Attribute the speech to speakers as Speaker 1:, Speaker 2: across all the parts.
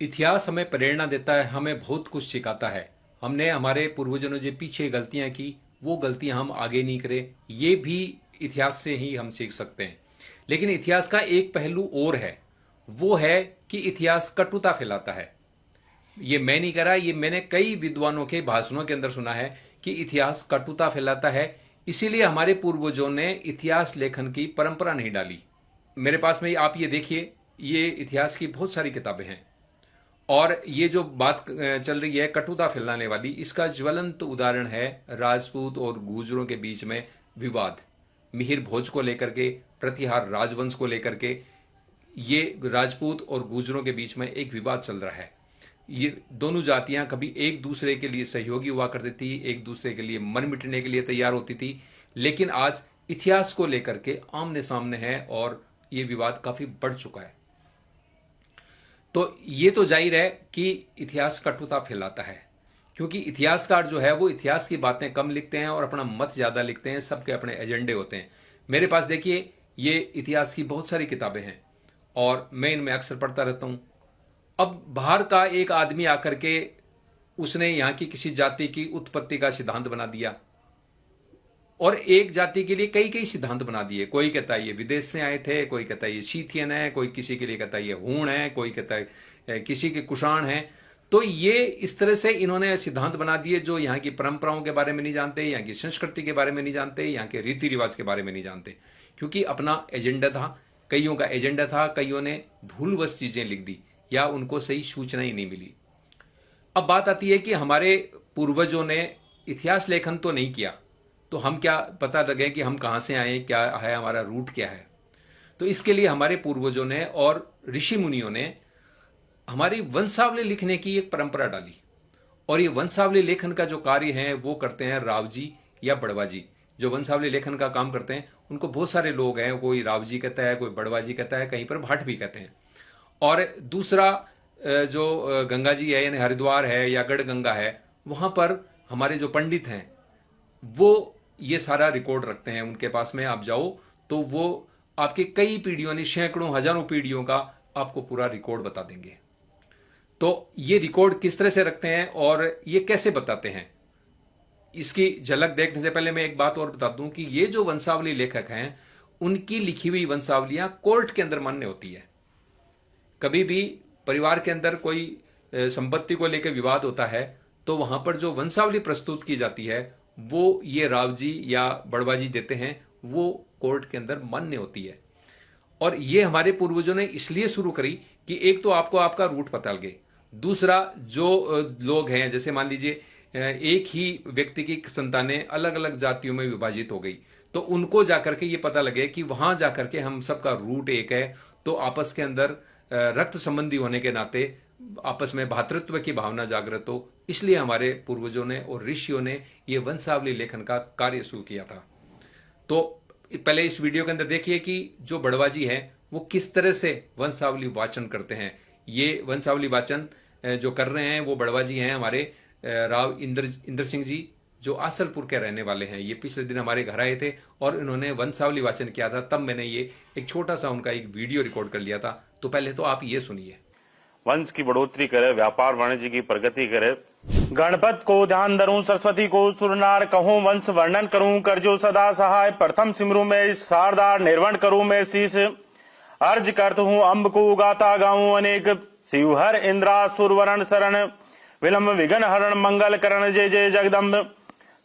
Speaker 1: इतिहास हमें प्रेरणा देता है, हमें बहुत कुछ सिखाता है। हमने हमारे पूर्वजों ने जो पीछे गलतियां की, वो गलतियां हम आगे नहीं करें, ये भी इतिहास से ही हम सीख सकते हैं। लेकिन इतिहास का एक पहलू और है, वो है कि इतिहास कटुता फैलाता है। ये मैं नहीं कह रहा, ये मैंने कई विद्वानों के भाषणों के अंदर सुना है कि इतिहास कटुता फैलाता है। इसीलिए हमारे पूर्वजों ने इतिहास लेखन की परंपरा नहीं डाली। मेरे पास में आप ये देखिए, ये इतिहास की बहुत सारी किताबें हैं और ये जो बात चल रही है कटुता फैलाने वाली, इसका ज्वलंत उदाहरण है राजपूत और गुर्जरों के बीच में विवाद। मिहिर भोज को लेकर के, प्रतिहार राजवंश को लेकर के, ये राजपूत और गुर्जरों के बीच में एक विवाद चल रहा है। ये दोनों जातियां कभी एक दूसरे के लिए सहयोगी हुआ करती थी, एक दूसरे के लिए मन मिटने के लिए तैयार होती थी, लेकिन आज इतिहास को लेकर के आमने सामने है और ये विवाद काफी बढ़ चुका है। तो ये तो जाहिर है कि इतिहास कटुता फैलाता है, क्योंकि इतिहासकार जो है वो इतिहास की बातें कम लिखते हैं और अपना मत ज्यादा लिखते हैं। सबके अपने एजेंडे होते हैं। मेरे पास देखिए, ये इतिहास की बहुत सारी किताबें हैं और मैं इनमें अक्सर पढ़ता रहता हूं। अब बाहर का एक आदमी आकर के उसने यहां की किसी जाति की उत्पत्ति का सिद्धांत बना दिया और एक जाति के लिए कई कई सिद्धांत बना दिए। कोई कहता है ये विदेश से आए थे, कोई कहता है ये शीथियन है, कोई किसी के लिए कहता है ये हूण है, कोई कहता है किसी के कुषाण है। तो ये इस तरह से इन्होंने सिद्धांत बना दिए जो यहाँ की परंपराओं के बारे में नहीं जानते, यहाँ की संस्कृति के बारे में नहीं जानते, यहाँ के रीति रिवाज के बारे में नहीं जानते, क्योंकि अपना एजेंडा था। कईयों का एजेंडा था, कईयों ने भूलवश चीजें लिख दी या उनको सही सूचना ही नहीं मिली। अब बात आती है कि हमारे पूर्वजों ने इतिहास लेखन तो नहीं किया, तो हम क्या पता लगे कि हम कहां से आए, क्या है हमारा रूट क्या है। तो इसके लिए हमारे पूर्वजों ने और ऋषि मुनियों ने हमारी वंशावली लिखने की एक परंपरा डाली और ये वंशावली लेखन का जो कार्य है वो करते हैं राव जी या बड़वा जी। जो वंशावली लेखन का काम करते हैं उनको बहुत सारे लोग हैं, कोई राव जी कहता है, कोई बड़वा जी कहता है, कहीं पर भाट भी कहते हैं। और दूसरा जो गंगा जी है यानी हरिद्वार है या गढ़ गंगा है, वहां पर हमारे जो पंडित हैं वो ये सारा रिकॉर्ड रखते हैं। उनके पास में आप जाओ तो वो आपके कई पीढ़ियों ने, सैकड़ों हजारों पीढ़ियों का आपको पूरा रिकॉर्ड बता देंगे। तो ये रिकॉर्ड किस तरह से रखते हैं और ये कैसे बताते हैं, इसकी झलक देखने से पहले मैं एक बात और बता दूं कि ये जो वंशावली लेखक हैं उनकी लिखी हुई वंशावलियां कोर्ट के अंदर मान्य होती है। कभी भी परिवार के अंदर कोई संपत्ति को लेकर विवाद होता है तो वहां पर जो वंशावली प्रस्तुत की जाती है वो ये राव जी या बड़वा जी देते हैं, वो कोर्ट के अंदर मान्य होती है। और ये हमारे पूर्वजों ने इसलिए शुरू करी कि एक तो आपको आपका रूट पता लगे, दूसरा जो लोग हैं, जैसे मान लीजिए एक ही व्यक्ति की संतानें अलग अलग जातियों में विभाजित हो गई, तो उनको जाकर के ये पता लगे कि वहां जाकर के हम सबका रूट एक है, तो आपस के अंदर रक्त संबंधी होने के नाते आपस में भ्रातृत्व की भावना जागृत हो। इसलिए हमारे पूर्वजों ने और ऋषियों ने यह वंशावली लेखन का कार्य शुरू किया था। तो पहले इस वीडियो के अंदर देखिए कि जो बड़वाजी हैं वो किस तरह से वंशावली वाचन करते हैं। ये वंशावली वाचन जो कर रहे हैं वो बड़वाजी हैं हमारे राव इंद्र सिंह जी, जो आसलपुर के रहने वाले हैं। ये पिछले दिन हमारे घर आए थे और इन्होंने वंशावली वाचन किया था, तब मैंने ये एक छोटा सा उनका एक वीडियो रिकॉर्ड कर लिया था। तो पहले तो आप ये सुनिए।
Speaker 2: वंश की बढ़ोतरी करे, व्यापार वाणिज्य की प्रगति करे, गणपत को ध्यान धरूं, सरस्वती को सुरनार कहूं, वंश वर्णन करूं, करजो सदा सहाय, प्रथम सिमरू में शारदार, निर्वण करूं मैं शीश, अर्ज करत हूं अम्ब को गाता गाऊं अनेक, शिवहर इंद्रा सुरवरण शरण, विलंब विघ्न हरण, मंगल करण जय जय जगदम्ब,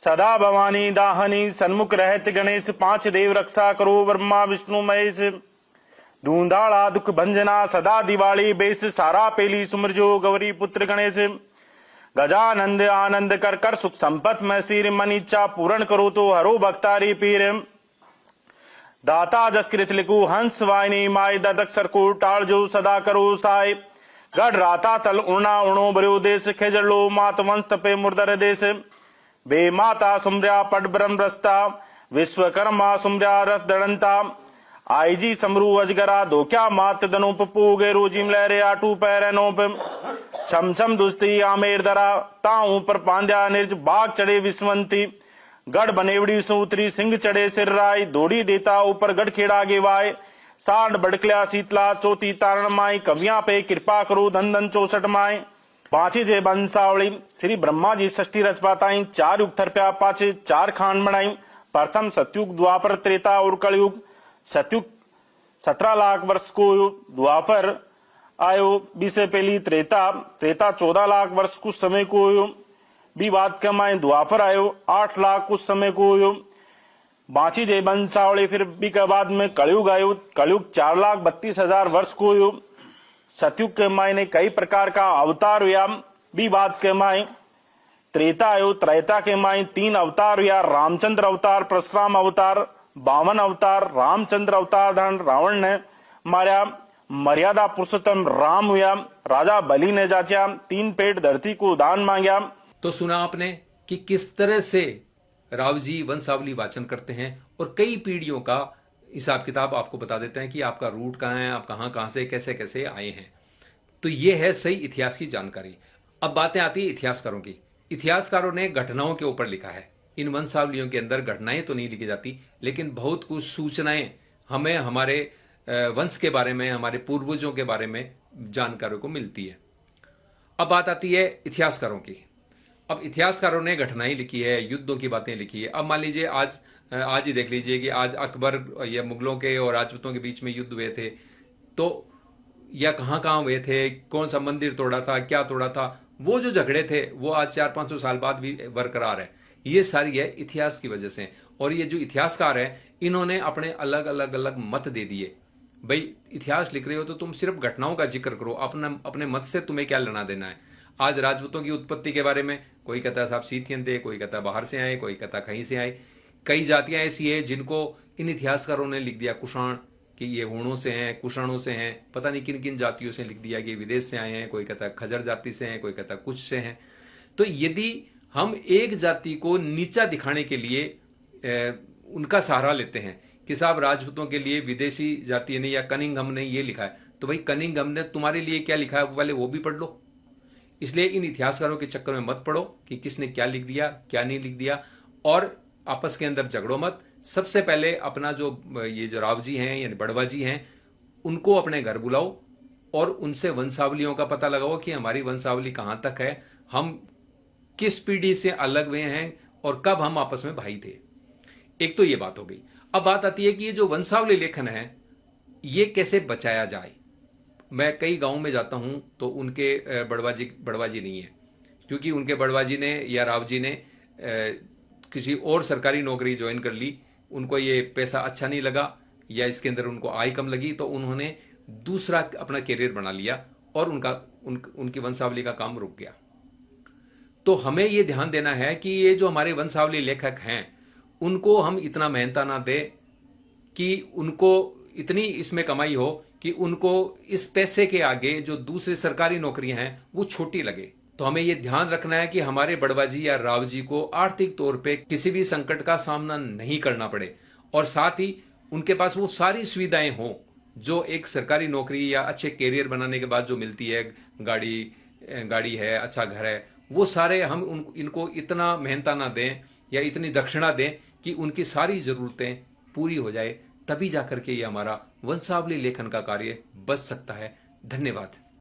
Speaker 2: सदा भवानी दाहनी, सन्मुख रहत गणेश, पांच देव रक्षा करो, ब्रह्मा विष्णु महेश, धूंधाड़ा दुख भंजना, सदा दिवाली बेस, सारा पेली सुमरजो, गौरी पुत्र गणेश, गजानंद आनंद कर कर सुख संपत में सिर, मन इच्छा पूर्ण करो तो हरो भक्तारी पीर, दाता जसकृत लिखू हंस वाहिनी माई, ददक्षर को टाल जो सदा करो साय, गढ़ राता तल उणा उणो बरो देश, खेजर लो मात वंश तपे मुर्दर देश, बे माता सुमर्या पट ब्रह्म रस्ता, विश्वकर्मा सुमर्या रथ दड़ंता, आईजी समरू अजगरा दो क्या मात दनोप पूगे रोजिम लहरे आटू पैर नोप, छम छम दुस्ती आमेर दरा, ताऊ पर पांड्या निर्ज, बाग चढ़े विश्वंती, गढ़ बनेवड़ी सूत्री, सिंह चढ़े सिर राय, दौड़ी देता ऊपर गढ़ खेड़ा गेवाय, सांड बड़कल्या शीतला चौथी तारण माई कवियां पे कृपा करो धन धन 64 माए बाँची जे बंसावली श्री ब्रह्मा जी षष्ठी रच पाताई 4 युग थरप्या पाचे 4 खांड बनाई प्रथम सतयुग द्वापर त्रेता और कलयुग सतयुग 17 लाख वर्ष को द्वापर आयो 20 से पहली त्रेता 14 लाख वर्ष कुछ समय को भी बात कमाए द्वापर आयो 8 लाख कुछ समय को बाँची जे बंसावली फिर भी के बाद में कलयुग आयो कलयुग 4,32,000 वर्ष को सतयुग के माय ने कई प्रकार का अवतार हुआ भी बात के माय त्रेता आयो त्रेता के माय 3 अवतार हुआ रामचंद्र अवतार परशुराम अवतार 52 अवतार रामचंद्र अवतार धन रावण ने मारा मर्यादा पुरुषोत्तम राम हुआ राजा बलि ने जाचा 3 पेट धरती को दान मांगा।
Speaker 1: तो सुना आपने कि किस तरह से राव जी वंशावली वाचन करते हैं और कई पीढ़ियों का हिसाब किताब आपको बता देते हैं कि आपका रूट कहाँ है, आप कहाँ कहाँ से कैसे कैसे आए हैं। तो ये है सही इतिहास की जानकारी। अब बातें आती है इतिहासकारों की। इतिहासकारों ने घटनाओं के ऊपर लिखा है। इन वंशावलियों के अंदर घटनाएं तो नहीं लिखी जाती, लेकिन बहुत कुछ सूचनाएं हमें हमारे वंश के बारे में, हमारे पूर्वजों के बारे में जानकारी को मिलती है। अब बात आती है इतिहासकारों की। अब इतिहासकारों ने घटनाएं लिखी है, युद्धों की बातें लिखी है। अब मान लीजिए आज ही देख लीजिए कि आज अकबर या मुगलों के और राजपूतों के बीच में युद्ध हुए थे, तो या कहाँ कहाँ हुए थे, कौन सा मंदिर तोड़ा था, क्या तोड़ा था, वो जो झगड़े थे वो आज 400-500 साल बाद भी बरकरार है। ये सारी है इतिहास की वजह से। और ये जो इतिहासकार है इन्होंने अपने अलग अलग अलग मत दे दिए। भाई इतिहास लिख रहे हो तो तुम सिर्फ घटनाओं का जिक्र करो, अपने मत से तुम्हें क्या लेना देना है। आज राजपूतों की उत्पत्ति के बारे में कोई कहता है साहब सीथियन थे, कोई कहता है बाहर से आए, कोई कहता कहीं से आए। कई जातियां ऐसी है जिनको इन इतिहासकारों ने लिख दिया कुषाण कि ये हूणों से हैं, कुषाणों से हैं, पता नहीं किन किन जातियों से लिख दिया कि विदेश से आए हैं। कोई कहता है खजर जाति से हैं, कोई कहता है कुछ से हैं। तो यदि हम एक जाति को नीचा दिखाने के लिए उनका सहारा लेते हैं कि साहब राजपूतों के लिए विदेशी जाति ने या कनिंघम ने ये लिखा है, तो भाई कनिंघम ने तुम्हारे लिए क्या लिखा है पहले वो भी पढ़ लो। इसलिए इन इतिहासकारों के चक्कर में मत पड़ो कि किसने क्या लिख दिया, क्या नहीं लिख दिया, और आपस के अंदर झगड़ो मत। सबसे पहले अपना जो ये जो राव जी हैं यानी बड़वा जी हैं उनको अपने घर बुलाओ और उनसे वंशावलियों का पता लगाओ कि हमारी वंशावली कहाँ तक है, हम किस पीढ़ी से अलग हुए हैं और कब हम आपस में भाई थे। एक तो ये बात हो गई। अब बात आती है कि ये जो वंशावली लेखन है ये कैसे बचाया जाए। मैं कई गांवों में जाता हूं तो उनके बड़वा जी नहीं है, क्योंकि उनके बड़वा जी ने या राव जी ने किसी और सरकारी नौकरी ज्वाइन कर ली, उनको ये पैसा अच्छा नहीं लगा या इसके अंदर उनको आय कम लगी, तो उन्होंने दूसरा अपना कैरियर बना लिया और उनकी वंशावली का काम रुक गया। तो हमें ये ध्यान देना है कि ये जो हमारे वंशावली लेखक हैं उनको हम इतना मेहनता ना दें कि उनको इतनी इसमें कमाई हो कि उनको इस पैसे के आगे जो दूसरी सरकारी नौकरियां हैं वो छोटी लगे। तो हमें ये ध्यान रखना है कि हमारे बड़वा जी या राव जी को आर्थिक तौर पे किसी भी संकट का सामना नहीं करना पड़े, और साथ ही उनके पास वो सारी सुविधाएं हों जो एक सरकारी नौकरी या अच्छे कैरियर बनाने के बाद जो मिलती है, गाड़ी है, अच्छा घर है, वो सारे हम इनको इतना मेहनता ना दें या इतनी दक्षिणा दें कि उनकी सारी जरूरतें पूरी हो जाए। तभी जाकर के ये हमारा वंशावली लेखन का कार्य बच सकता है। धन्यवाद।